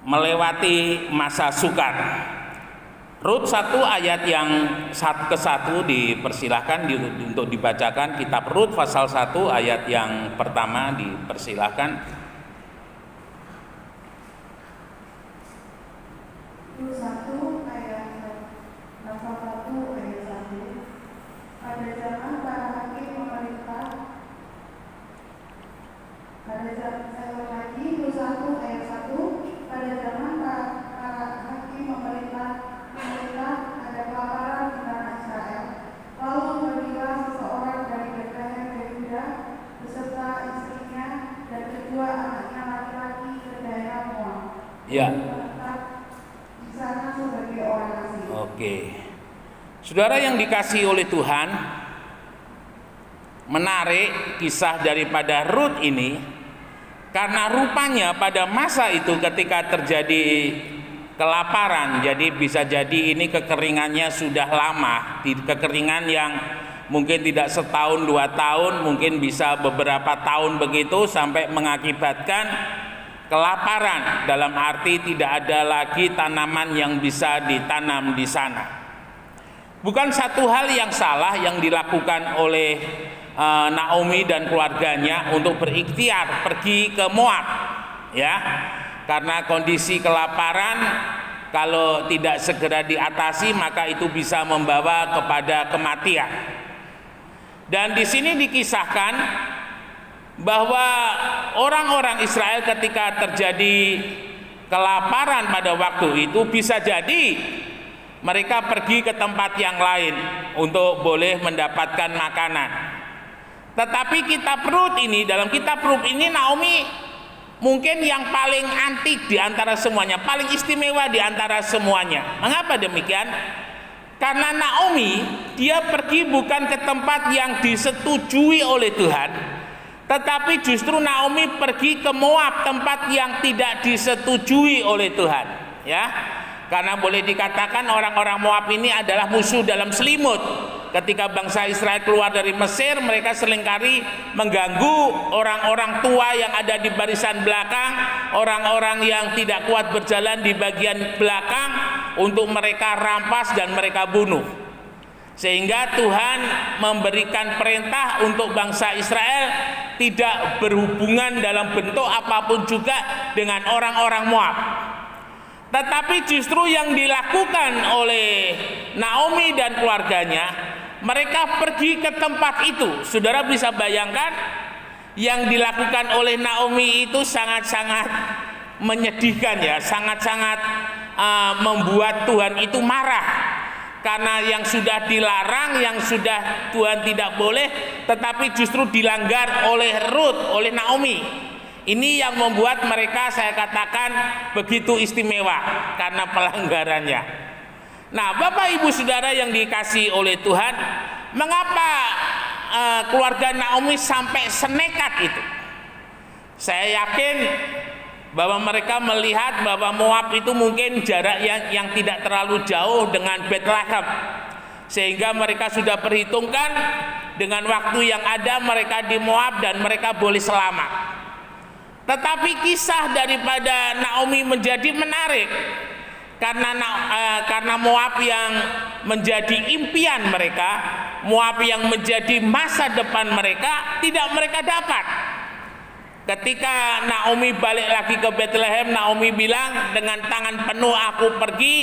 melewati masa sukar. Rut 1 ayat yang ke-1 dipersilahkan untuk dibacakan. Kitab Rut pasal 1 ayat yang pertama dipersilahkan. Rut 1 ayat 1 ayat 1. Pada zaman para hakim memerintah. Pada zaman lagi Rut 1 ayat 1. Pada zaman para hakim memerintah ada kelaparan di tanah Israel. Lalu pergilah seseorang dari Betlehem Yehuda beserta istrinya dan kedua anaknya laki-laki ke daerah Moab. Ya. Di sana sebagai orang asing. Oke. Saudara yang dikasihi oleh Tuhan, menarik kisah daripada Rut ini karena rupanya pada masa itu ketika terjadi kelaparan, jadi bisa jadi ini kekeringannya sudah lama, kekeringan yang mungkin tidak setahun 2 tahun, mungkin bisa beberapa tahun begitu sampai mengakibatkan kelaparan, dalam arti tidak ada lagi tanaman yang bisa ditanam di sana. Bukan satu hal yang salah yang dilakukan oleh Naomi dan keluarganya untuk berikhtiar pergi ke Moab, ya. Karena kondisi kelaparan kalau tidak segera diatasi maka itu bisa membawa kepada kematian. Dan di sini dikisahkan bahwa orang-orang Israel ketika terjadi kelaparan pada waktu itu bisa jadi mereka pergi ke tempat yang lain untuk boleh mendapatkan makanan. Tetapi dalam kitab Rut ini Naomi mungkin yang paling antik di antara semuanya, paling istimewa di antara semuanya. Mengapa demikian? Karena Naomi dia pergi bukan ke tempat yang disetujui oleh Tuhan, tetapi justru Naomi pergi ke Moab, tempat yang tidak disetujui oleh Tuhan, ya. Karena boleh dikatakan orang-orang Moab ini adalah musuh dalam selimut. Ketika bangsa Israel keluar dari Mesir, mereka seringkali mengganggu orang-orang tua yang ada di barisan belakang, orang-orang yang tidak kuat berjalan di bagian belakang untuk mereka rampas dan mereka bunuh. Sehingga Tuhan memberikan perintah untuk bangsa Israel tidak berhubungan dalam bentuk apapun juga dengan orang-orang Moab. Tetapi justru yang dilakukan oleh Naomi dan keluarganya, mereka pergi ke tempat itu. Saudara bisa bayangkan yang dilakukan oleh Naomi itu sangat-sangat menyedihkan, ya, sangat-sangat membuat Tuhan itu marah. Karena yang sudah dilarang, yang sudah Tuhan tidak boleh, tetapi justru dilanggar oleh Rut, oleh Naomi. Ini yang membuat mereka, saya katakan, begitu istimewa karena pelanggarannya. Nah, Bapak Ibu Saudara yang dikasihi oleh Tuhan, mengapa keluarga Naomi sampai senekat itu? Saya yakin bahwa mereka melihat bahwa Moab itu mungkin jarak yang tidak terlalu jauh dengan Bethlehem, sehingga mereka sudah perhitungkan dengan waktu yang ada mereka di Moab dan mereka boleh selamat. Tetapi kisah daripada Naomi menjadi menarik karena Moab yang menjadi impian mereka, Moab yang menjadi masa depan mereka, tidak mereka dapat. Ketika Naomi balik lagi ke Bethlehem, Naomi bilang, dengan tangan penuh aku pergi,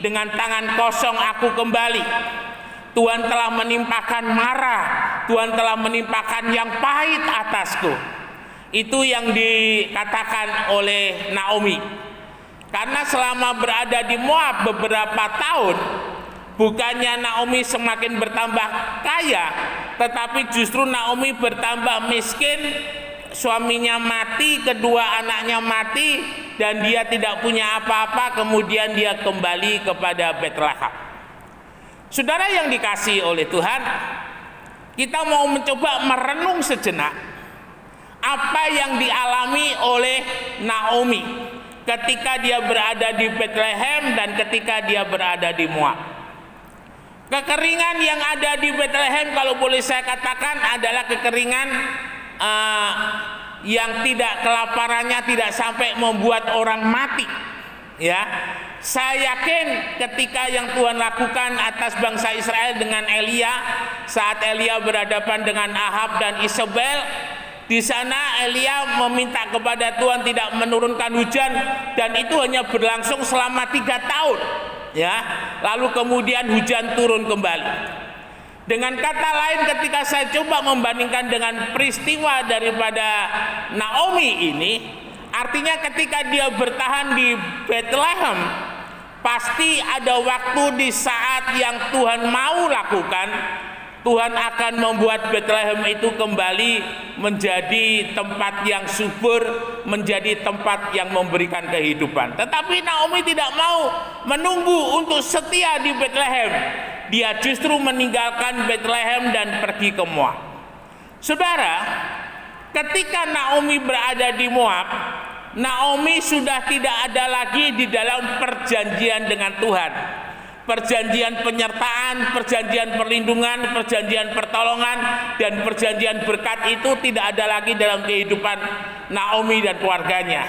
dengan tangan kosong aku kembali. Tuhan telah menimpakan marah, Tuhan telah menimpakan yang pahit atasku. Itu yang dikatakan oleh Naomi. Karena selama berada di Moab beberapa tahun, bukannya Naomi semakin bertambah kaya, tetapi justru Naomi bertambah miskin. Suaminya mati, kedua anaknya mati, dan dia tidak punya apa-apa. Kemudian dia kembali kepada Bethlehem. Saudara yang dikasihi oleh Tuhan, kita mau mencoba merenung sejenak apa yang dialami oleh Naomi ketika dia berada di Bethlehem dan ketika dia berada di Moab. Kekeringan yang ada di Bethlehem, kalau boleh saya katakan, adalah kekeringan yang tidak, kelaparannya tidak sampai membuat orang mati. Ya, saya yakin ketika yang Tuhan lakukan atas bangsa Israel dengan Elia, saat Elia berhadapan dengan Ahab dan Isabel, di sana Elia meminta kepada Tuhan tidak menurunkan hujan, dan itu hanya berlangsung selama 3 tahun. Ya, lalu kemudian hujan turun kembali. Dengan kata lain, ketika saya coba membandingkan dengan peristiwa daripada Naomi ini, artinya ketika dia bertahan di Bethlehem, pasti ada waktu di saat yang Tuhan mau lakukan, Tuhan akan membuat Bethlehem itu kembali menjadi tempat yang subur, menjadi tempat yang memberikan kehidupan. Tetapi Naomi tidak mau menunggu untuk setia di Bethlehem. Dia justru meninggalkan Bethlehem dan pergi ke Moab. Saudara, ketika Naomi berada di Moab, Naomi sudah tidak ada lagi di dalam perjanjian dengan Tuhan. Perjanjian penyertaan, perjanjian perlindungan, perjanjian pertolongan, dan perjanjian berkat itu tidak ada lagi dalam kehidupan Naomi dan keluarganya.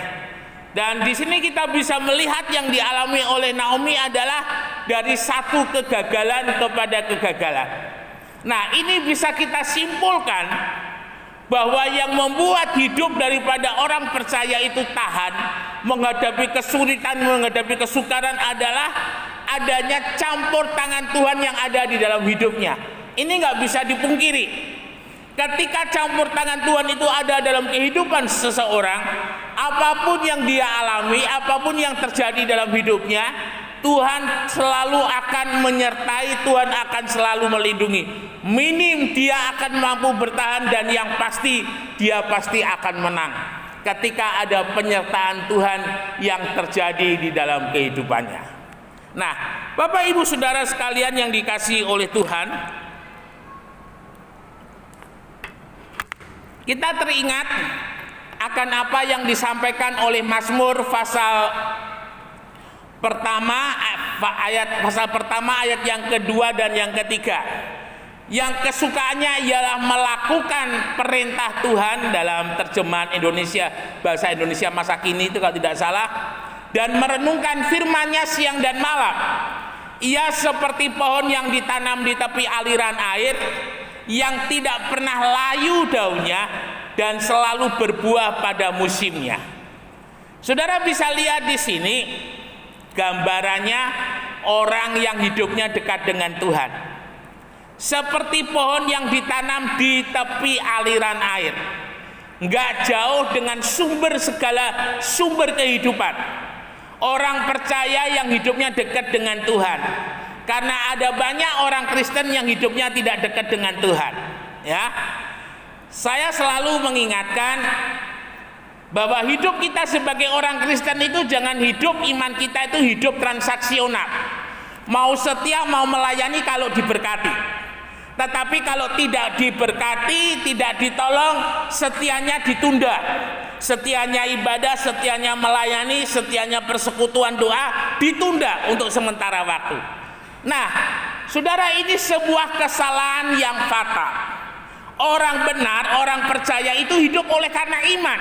Dan di sini kita bisa melihat yang dialami oleh Naomi adalah dari satu kegagalan kepada kegagalan. Nah, ini bisa kita simpulkan bahwa yang membuat hidup daripada orang percaya itu tahan menghadapi kesulitan, menghadapi kesukaran adalah adanya campur tangan Tuhan yang ada di dalam hidupnya. Ini nggak bisa dipungkiri. Ketika campur tangan Tuhan itu ada dalam kehidupan seseorang, apapun yang dia alami, apapun yang terjadi dalam hidupnya, Tuhan selalu akan menyertai, Tuhan akan selalu melindungi. Minim dia akan mampu bertahan, dan yang pasti dia pasti akan menang ketika ada penyertaan Tuhan yang terjadi di dalam kehidupannya. Nah, Bapak Ibu Saudara sekalian yang dikasihi oleh Tuhan, kita teringat akan apa yang disampaikan oleh Mazmur pasal pertama ayat yang kedua dan yang ketiga, yang kesukaannya ialah melakukan perintah Tuhan dalam terjemahan Indonesia, bahasa Indonesia masa kini itu kalau tidak salah, dan merenungkan firman-Nya siang dan malam. Ia seperti pohon yang ditanam di tepi aliran air, yang tidak pernah layu daunnya dan selalu berbuah pada musimnya. Saudara bisa lihat di sini gambarannya orang yang hidupnya dekat dengan Tuhan. Seperti pohon yang ditanam di tepi aliran air, nggak jauh dengan segala sumber kehidupan. Orang percaya yang hidupnya dekat dengan Tuhan. Karena ada banyak orang Kristen yang hidupnya tidak dekat dengan Tuhan. Ya, saya selalu mengingatkan bahwa hidup kita sebagai orang Kristen itu jangan hidup iman kita itu hidup transaksional. Mau setia, mau melayani kalau diberkati. Tetapi kalau tidak diberkati, tidak ditolong, setianya ditunda. Setianya ibadah, setianya melayani, setianya persekutuan doa ditunda untuk sementara waktu. Nah, saudara, ini sebuah kesalahan yang fatal. Orang benar, orang percaya itu hidup oleh karena iman.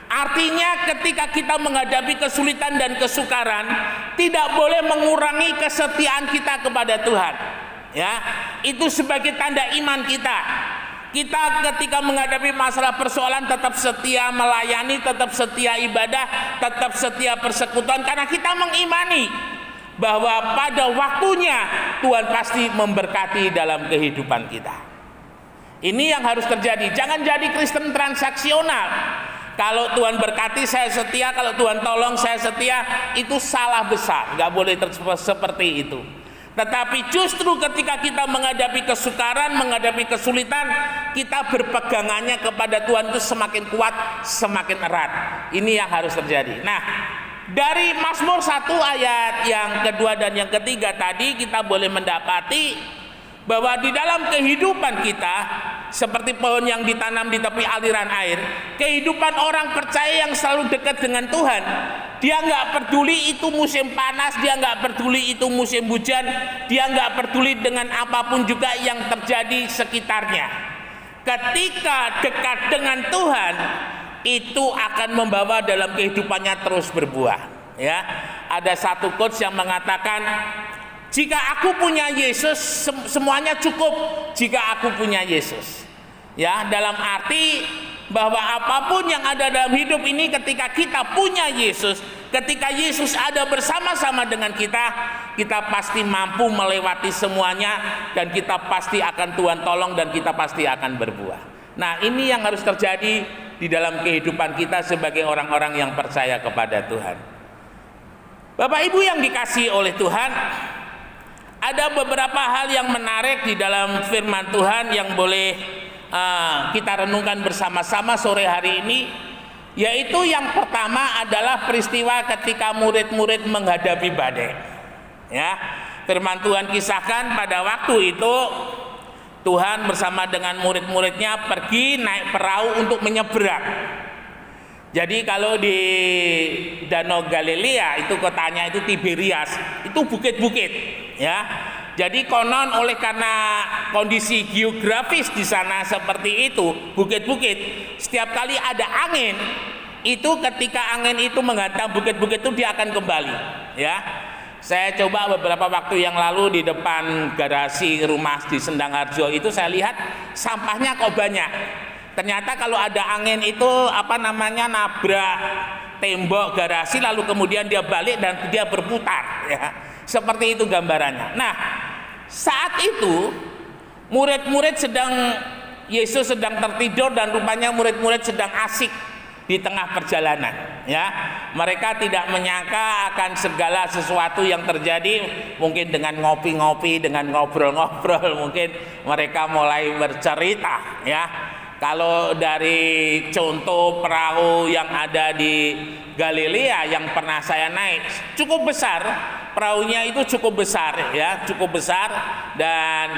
Artinya ketika kita menghadapi kesulitan dan kesukaran, tidak boleh mengurangi kesetiaan kita kepada Tuhan. Ya, itu sebagai tanda iman kita. Kita ketika menghadapi masalah persoalan tetap setia melayani, tetap setia ibadah, tetap setia persekutuan, karena kita mengimani bahwa pada waktunya Tuhan pasti memberkati dalam kehidupan kita. Ini yang harus terjadi. Jangan jadi Kristen transaksional. Kalau Tuhan berkati saya setia, kalau Tuhan tolong saya setia, itu salah besar. Nggak boleh seperti itu. Tetapi justru ketika kita menghadapi kesukaran, menghadapi kesulitan, kita berpegangannya kepada Tuhan itu semakin kuat, semakin erat. Ini yang harus terjadi. Nah, dari Mazmur 1 ayat yang kedua dan yang ketiga tadi kita boleh mendapati bahwa di dalam kehidupan kita seperti pohon yang ditanam di tepi aliran air, kehidupan orang percaya yang selalu dekat dengan Tuhan, dia nggak peduli itu musim panas, dia nggak peduli itu musim hujan, dia nggak peduli dengan apapun juga yang terjadi sekitarnya. Ketika dekat dengan Tuhan, itu akan membawa dalam kehidupannya terus berbuah. Ya, ada satu quotes yang mengatakan, jika aku punya Yesus, semuanya cukup jika aku punya Yesus. Ya, dalam arti bahwa apapun yang ada dalam hidup ini, ketika kita punya Yesus, ketika Yesus ada bersama-sama dengan kita, kita pasti mampu melewati semuanya, dan kita pasti akan Tuhan tolong, dan kita pasti akan berbuah. Nah, ini yang harus terjadi di dalam kehidupan kita sebagai orang-orang yang percaya kepada Tuhan. Bapak Ibu yang dikasihi oleh Tuhan, ada beberapa hal yang menarik di dalam firman Tuhan yang boleh kita renungkan bersama-sama sore hari ini, yaitu yang pertama adalah peristiwa ketika murid-murid menghadapi badai. Ya, firman Tuhan kisahkan pada waktu itu Tuhan bersama dengan murid-muridnya pergi naik perahu untuk menyeberang. Jadi kalau di Danau Galilea itu kotanya itu Tiberias, itu bukit-bukit, ya. Jadi konon oleh karena kondisi geografis di sana seperti itu, bukit-bukit, setiap kali ada angin, itu ketika angin itu menghantam bukit-bukit itu dia akan kembali, ya. Saya coba beberapa waktu yang lalu di depan garasi rumah di Sendangharjo itu saya lihat sampahnya kok banyak. Ternyata kalau ada angin itu nabrak tembok garasi lalu kemudian dia balik dan dia berputar, ya. Seperti itu gambarannya. Nah, saat itu Yesus sedang tertidur dan rupanya murid-murid sedang asik di tengah perjalanan, ya. Mereka tidak menyangka akan segala sesuatu yang terjadi, mungkin dengan ngopi-ngopi, dengan ngobrol-ngobrol, mungkin mereka mulai bercerita, ya. Kalau dari contoh perahu yang ada di Galilea yang pernah saya naik, cukup besar, perahunya itu cukup besar, ya, cukup besar, dan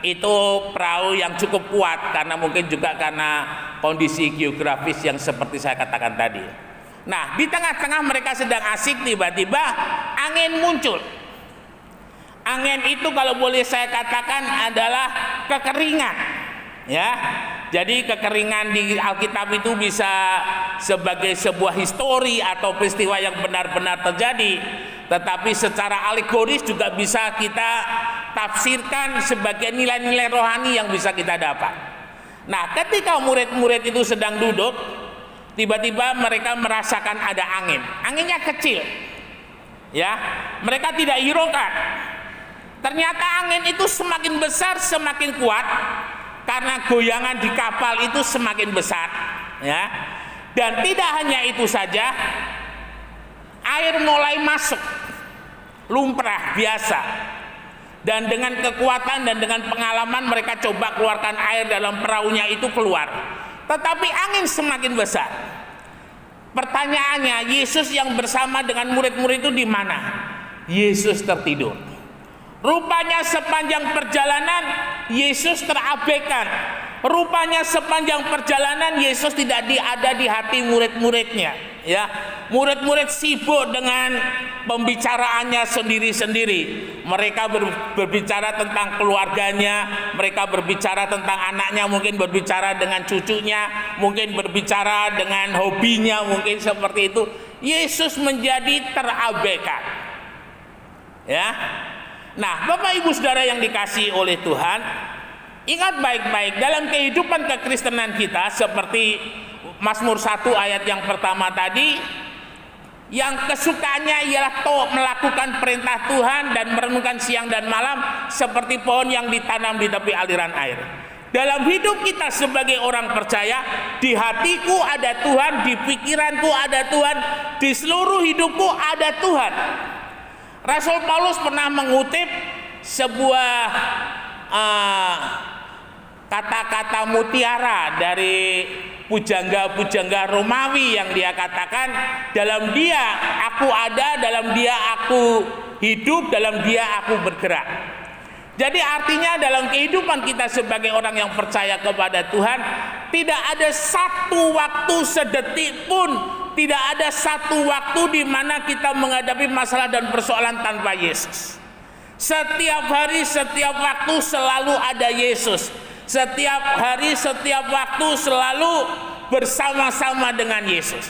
itu perahu yang cukup kuat karena mungkin juga karena kondisi geografis yang seperti saya katakan tadi. Nah, di tengah-tengah mereka sedang asik, tiba-tiba angin muncul. Angin itu kalau boleh saya katakan adalah kekeringan, ya. Jadi kekeringan di Alkitab itu bisa sebagai sebuah histori atau peristiwa yang benar-benar terjadi, tetapi secara alegoris juga bisa kita tafsirkan sebagai nilai-nilai rohani yang bisa kita dapat. Nah, ketika murid-murid itu sedang duduk, tiba-tiba mereka merasakan ada angin. Anginnya kecil, ya. Mereka tidak hiraukan. Ternyata angin itu semakin besar, semakin kuat. Karena goyangan di kapal itu semakin besar, ya. Dan tidak hanya itu saja, air mulai masuk, lumrah biasa. Dan dengan kekuatan dan dengan pengalaman mereka coba keluarkan air dalam perahunya itu keluar. Tetapi angin semakin besar. Pertanyaannya, Yesus yang bersama dengan murid-murid itu di mana? Yesus tertidur. Rupanya sepanjang perjalanan Yesus terabaikan. Rupanya sepanjang perjalanan Yesus tidak ada di hati murid-muridnya, ya. Murid-murid sibuk dengan pembicaraannya sendiri-sendiri. Mereka berbicara tentang keluarganya, mereka berbicara tentang anaknya, mungkin berbicara dengan cucunya, mungkin berbicara dengan hobinya, mungkin seperti itu. Yesus menjadi terabaikan, ya. Nah, Bapak Ibu Saudara yang dikasihi oleh Tuhan, ingat baik-baik dalam kehidupan kekristenan kita, seperti Mazmur 1 ayat yang pertama tadi, yang kesukaannya ialah melakukan perintah Tuhan dan merenungkan siang dan malam seperti pohon yang ditanam di tepi aliran air. Dalam hidup kita sebagai orang percaya, di hatiku ada Tuhan, di pikiranku ada Tuhan, di seluruh hidupku ada Tuhan. Rasul Paulus pernah mengutip sebuah kata-kata mutiara dari pujangga-pujangga Romawi yang dia katakan, dalam dia aku ada, dalam dia aku hidup, dalam dia aku bergerak. Jadi artinya dalam kehidupan kita sebagai orang yang percaya kepada Tuhan, tidak ada satu waktu sedetik pun, tidak ada satu waktu di mana kita menghadapi masalah dan persoalan tanpa Yesus. Setiap hari, setiap waktu selalu ada Yesus. Setiap hari, setiap waktu selalu bersama-sama dengan Yesus.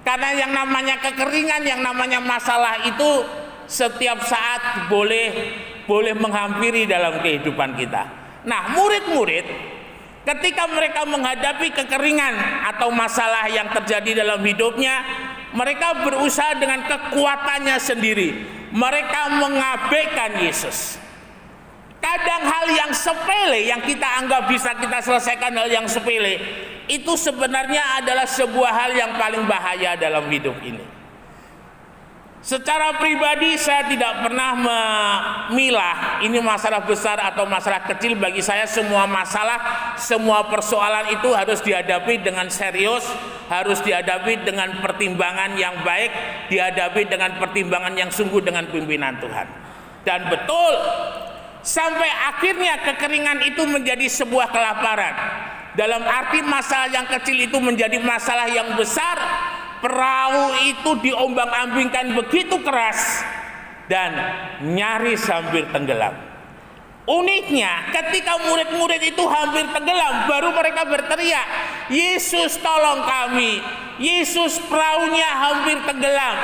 Karena yang namanya kekeringan, yang namanya masalah itu setiap saat boleh menghampiri dalam kehidupan kita. Nah, murid-murid ketika mereka menghadapi kekeringan atau masalah yang terjadi dalam hidupnya, mereka berusaha dengan kekuatannya sendiri. Mereka mengabaikan Yesus. Kadang hal yang sepele yang kita anggap bisa kita selesaikan, hal yang sepele itu sebenarnya adalah sebuah hal yang paling bahaya dalam hidup ini. Secara pribadi saya tidak pernah memilah ini masalah besar atau masalah kecil. Bagi saya semua masalah, semua persoalan itu harus dihadapi dengan serius, harus dihadapi dengan pertimbangan yang baik, dihadapi dengan pertimbangan yang sungguh dengan pimpinan Tuhan. Dan betul, sampai akhirnya kekeringan itu menjadi sebuah kelaparan. Dalam arti masalah yang kecil itu menjadi masalah yang besar. Perahu itu diombang-ambingkan begitu keras dan nyaris hampir tenggelam. Uniknya, ketika murid-murid itu hampir tenggelam, baru mereka berteriak, "Yesus, tolong kami! Yesus, perahunya hampir tenggelam!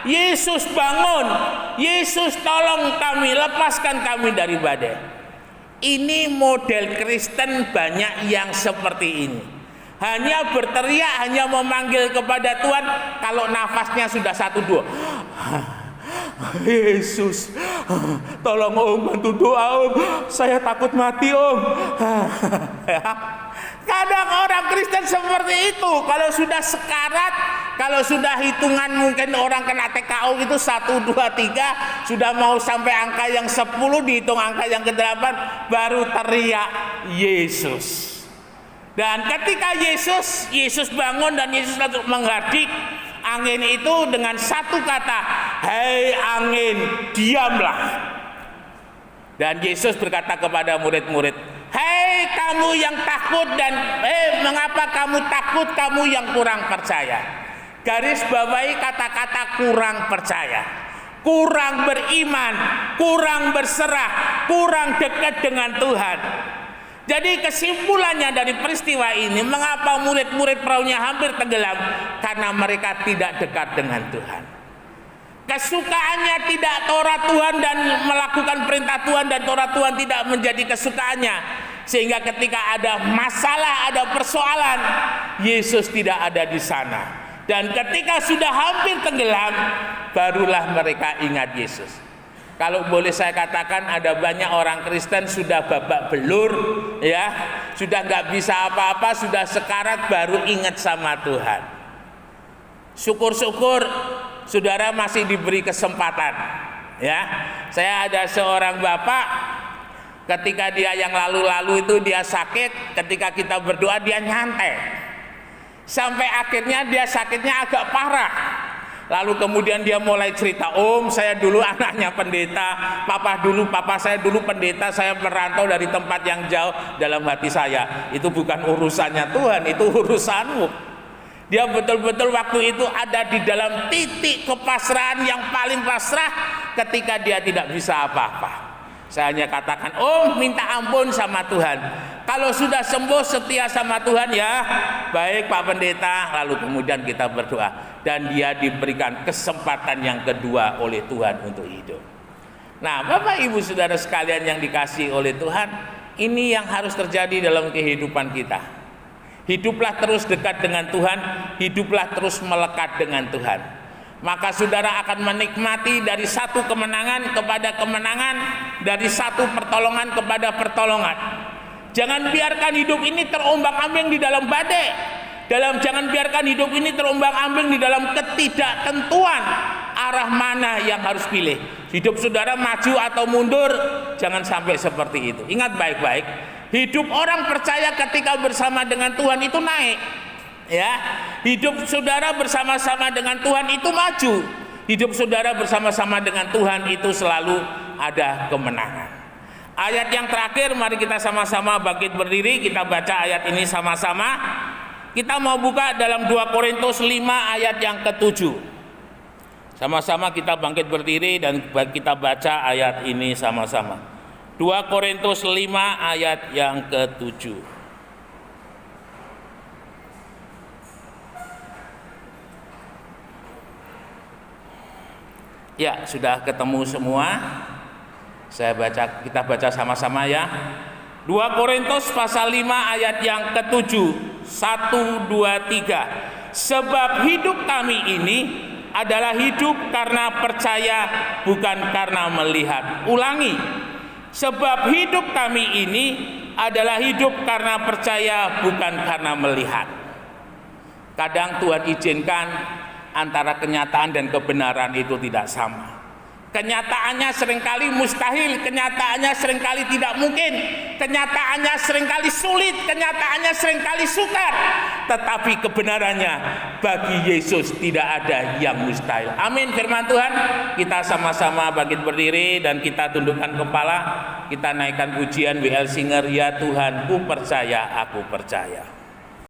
Yesus, bangun! Yesus, tolong kami! Lepaskan kami dari badai!" Ini model Kristen banyak yang seperti ini. Hanya berteriak, hanya memanggil kepada Tuhan kalau nafasnya sudah 1-2. "Yesus, tolong Om, bantu doa Om, saya takut mati Om." Kadang orang Kristen seperti itu. Kalau sudah sekarat, kalau sudah hitungan mungkin orang kena TKO itu 1, 2, 3, sudah mau sampai angka yang 10, dihitung angka yang ke-8, baru teriak Yesus. Dan ketika Yesus bangun dan Yesus langsung menghardik angin itu dengan satu kata, "Hei angin, diamlah." Dan Yesus berkata kepada murid-murid, "Hei kamu yang takut dan mengapa kamu takut, kamu yang kurang percaya?" Garis bawahi kata-kata kurang percaya, kurang beriman, kurang berserah, kurang dekat dengan Tuhan. Jadi kesimpulannya dari peristiwa ini, mengapa murid-murid perahunya hampir tenggelam? Karena mereka tidak dekat dengan Tuhan. Kesukaannya tidak Taurat Tuhan dan melakukan perintah Tuhan, dan Taurat Tuhan tidak menjadi kesukaannya. Sehingga ketika ada masalah, ada persoalan, Yesus tidak ada di sana. Dan ketika sudah hampir tenggelam, barulah mereka ingat Yesus. Kalau boleh saya katakan, ada banyak orang Kristen sudah babak belur, ya, sudah nggak bisa apa-apa, sudah sekarat baru ingat sama Tuhan. Syukur-syukur saudara masih diberi kesempatan, ya. Saya ada seorang bapak, ketika dia yang lalu-lalu itu dia sakit, ketika kita berdoa dia nyantai, sampai akhirnya dia sakitnya agak parah. Lalu kemudian dia mulai cerita, "Om, saya dulu anaknya pendeta, papa saya dulu pendeta, saya merantau dari tempat yang jauh." Dalam hati saya, itu bukan urusannya Tuhan, itu urusanmu. Dia betul-betul waktu itu ada di dalam titik kepasrahan yang paling pasrah ketika dia tidak bisa apa-apa. Saya hanya katakan, "Om, minta ampun sama Tuhan. Kalau sudah sembuh setia sama Tuhan ya." "Baik Pak Pendeta." Lalu kemudian kita berdoa. Dan dia diberikan kesempatan yang kedua oleh Tuhan untuk hidup. Nah, Bapak Ibu Saudara sekalian yang dikasihi oleh Tuhan, ini yang harus terjadi dalam kehidupan kita. Hiduplah terus dekat dengan Tuhan, hiduplah terus melekat dengan Tuhan. Maka saudara akan menikmati dari satu kemenangan kepada kemenangan, dari satu pertolongan kepada pertolongan. Jangan biarkan hidup ini terombang-ambing di dalam badai. Jangan biarkan hidup ini terombang-ambing di dalam ketidaktentuan arah mana yang harus pilih. Hidup saudara maju atau mundur, jangan sampai seperti itu. Ingat baik-baik, hidup orang percaya ketika bersama dengan Tuhan itu naik. Ya, hidup saudara bersama-sama dengan Tuhan itu maju. Hidup saudara bersama-sama dengan Tuhan itu selalu ada kemenangan. Ayat yang terakhir, mari kita sama-sama bangkit berdiri, kita baca ayat ini sama-sama. Kita mau buka dalam 2 Korintus 5 ayat yang ke-7. Sama-sama kita bangkit berdiri dan kita baca ayat ini sama-sama. 2 Korintus 5 ayat yang ke-7. Ya, sudah ketemu semua. Kita baca sama-sama ya. 2 Korintus pasal 5 ayat yang ke-7. 1, 2, 3. Sebab hidup kami ini adalah hidup karena percaya, bukan karena melihat. Ulangi. Sebab hidup kami ini adalah hidup karena percaya, bukan karena melihat. Kadang Tuhan izinkan antara kenyataan dan kebenaran itu tidak sama. Kenyataannya seringkali mustahil, kenyataannya seringkali tidak mungkin, kenyataannya seringkali sulit, kenyataannya seringkali sukar. Tetapi kebenarannya bagi Yesus tidak ada yang mustahil. Amin firman Tuhan. Kita sama-sama bangkit berdiri dan kita tundukkan kepala. Kita naikkan pujian WL Singer, ya Tuhan ku percaya, aku percaya.